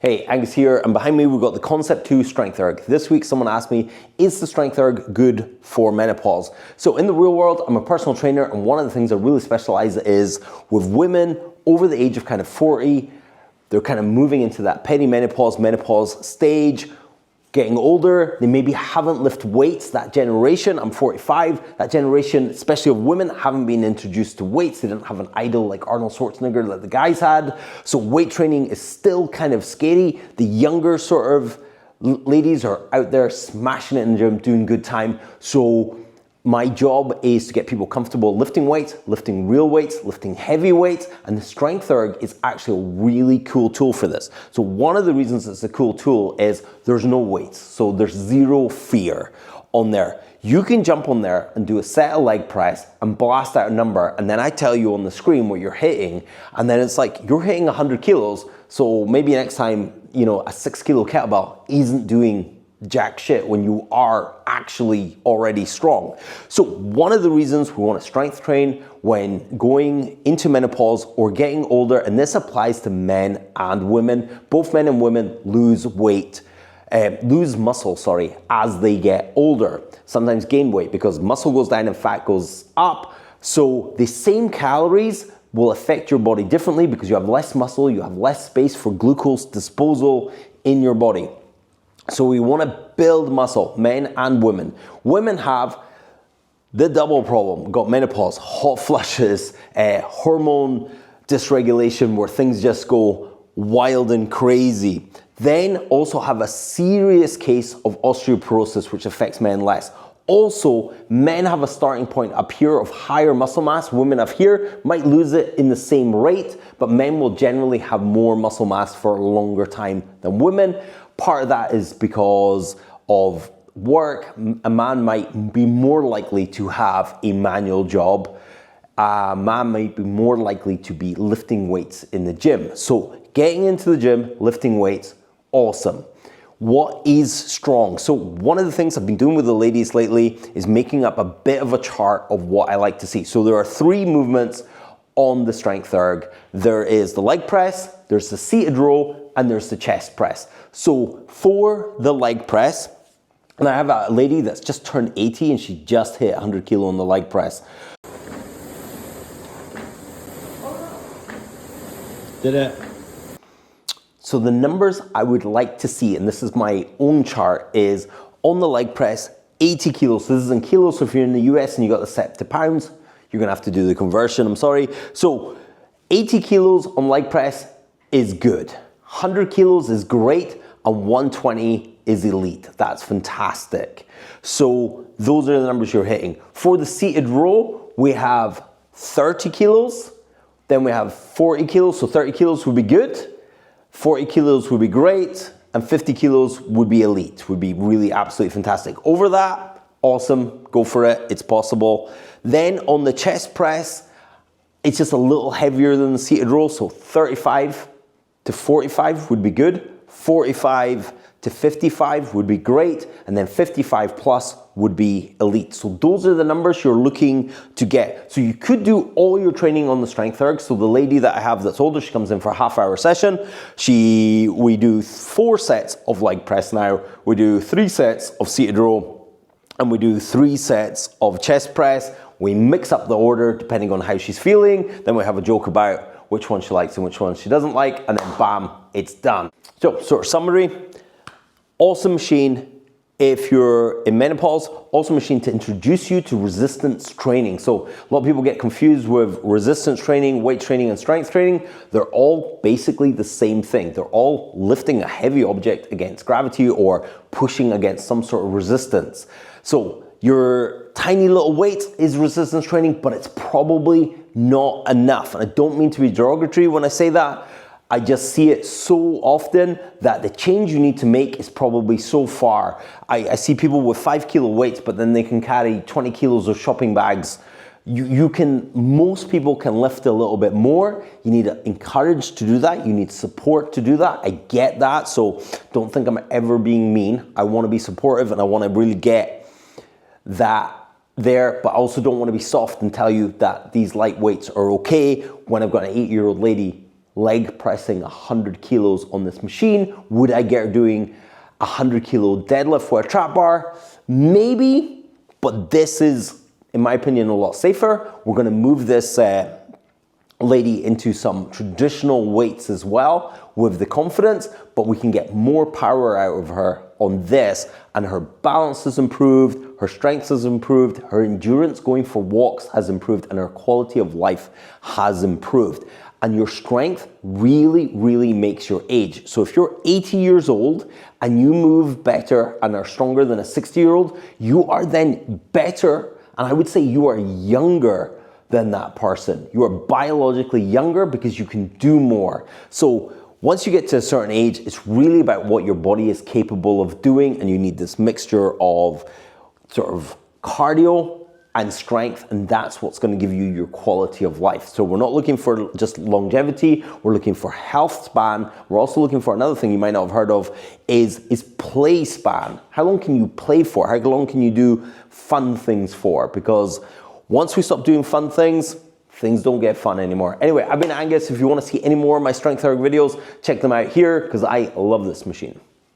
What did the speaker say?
Hey, Angus here, and behind me we've got the Concept 2 Strength ERG. This week someone asked me, is the Strength ERG good for menopause? So in the real world, I'm a personal trainer, and one of the things I really specialize is with women over the age of kind of 40. They're kind of moving into that perimenopause, menopause stage, getting older. They maybe haven't lifted weights. That generation, I'm 45, that generation, especially of women, haven't been introduced to weights. They didn't have an idol like Arnold Schwarzenegger that the guys had. So weight training is still kind of scary. The younger sort of ladies are out there smashing it in the gym, doing good time. So my job is to get people comfortable lifting weights, lifting real weights, lifting heavy weights, and the Strength ERG is actually a really cool tool for this. So one of the reasons it's a cool tool is there's no weights, so there's zero fear on there. You can jump on there and do a set of leg press and blast out a number, and then I tell you on the screen what you're hitting, and then it's like you're hitting 100 kilos, so maybe next time, you know, a 6 kilo kettlebell isn't doing jack shit when you are actually already strong. So one of the reasons we want to strength train when going into menopause or getting older, and this applies to men and women, both men and women lose weight, lose muscle, as they get older. Sometimes gain weight because muscle goes down and fat goes up. So the same calories will affect your body differently because you have less muscle, you have less space for glucose disposal in your body. So we want to build muscle, men and women. Women have the double problem. We've got menopause, hot flushes, hormone dysregulation where things just go wild and crazy. Then also have a serious case of osteoporosis, which affects men less. Also, men have a starting point up here of higher muscle mass. Women up here might lose it in the same rate, but men will generally have more muscle mass for a longer time than women. Part of that is because of work. A man might be more likely to have a manual job. A man might be more likely to be lifting weights in the gym. So getting into the gym, lifting weights, awesome. What is strong? So one of the things I've been doing with the ladies lately is making up a bit of a chart of what I like to see. So there are 3 movements on the Strength ERG. There is the leg press, there's the seated row, and there's the chest press. So for the leg press, and I have a lady that's just turned 80 and she just hit 100 kilo on the leg press. Did it? So the numbers I would like to see, and this is my own chart, is on the leg press, 80 kilos. So this is in kilos, so if you're in the US and you got the set to pounds, you're gonna have to do the conversion, I'm sorry. So 80 kilos on leg press is good. 100 kilos is great, and 120 is elite. That's fantastic. So those are the numbers you're hitting. For the seated row, we have 30 kilos, then we have 40 kilos, so 30 kilos would be good, 40 kilos would be great, and 50 kilos would be elite, would be really absolutely fantastic. Over that, awesome, go for it, it's possible. Then on the chest press, it's just a little heavier than the seated row, so 35 to 45 would be good, 45 to 55 would be great, and then 55 plus would be elite. So those are the numbers you're looking to get. So you could do all your training on the Strength ERG. So the lady that I have that's older, she comes in for a half-hour session. We do 4 sets of leg press now, we do 3 sets of seated row, and we do 3 sets of chest press. We mix up the order depending on how she's feeling. Then we have a joke about which one she likes and which one she doesn't like, and then bam, it's done. So sort of summary, awesome machine if you're in menopause, awesome machine to introduce you to resistance training. So a lot of people get confused with resistance training, weight training, and strength training. They're all basically the same thing. They're all lifting a heavy object against gravity or pushing against some sort of resistance. So your tiny little weight is resistance training, but it's probably not enough. And I don't mean to be derogatory when I say that. I just see it so often that the change you need to make is probably so far. I see people with 5 kilo weights, but then they can carry 20 kilos of shopping bags. Most people can lift a little bit more. You need encouraged to do that. You need support to do that. I get that. So don't think I'm ever being mean. I want to be supportive and I want to really get that there, but I also don't want to be soft and tell you that these light weights are okay when I've got an 8-year-old lady leg pressing 100 kilos on this machine? Would I get her doing 100 kilo deadlift with a trap bar? Maybe, but this is, in my opinion, a lot safer. We're gonna move this lady into some traditional weights as well with the confidence, but we can get more power out of her on this, and her balance has improved, her strength has improved, her endurance going for walks has improved, and her quality of life has improved. And your strength really, really makes your age. So if you're 80 years old and you move better and are stronger than a 60-year-old, you are then better, and I would say you are younger than that person. You are biologically younger because you can do more. So once you get to a certain age, it's really about what your body is capable of doing, and you need this mixture of sort of cardio and strength, and that's what's going to give you your quality of life. So we're not looking for just longevity, we're looking for health span. We're also looking for another thing you might not have heard of is play span. How long can you play for? How long can you do fun things for? Because once we stop doing fun things, things don't get fun anymore. Anyway, I've been Angus. If you want to see any more of my strength erg videos, check them out here because I love this machine.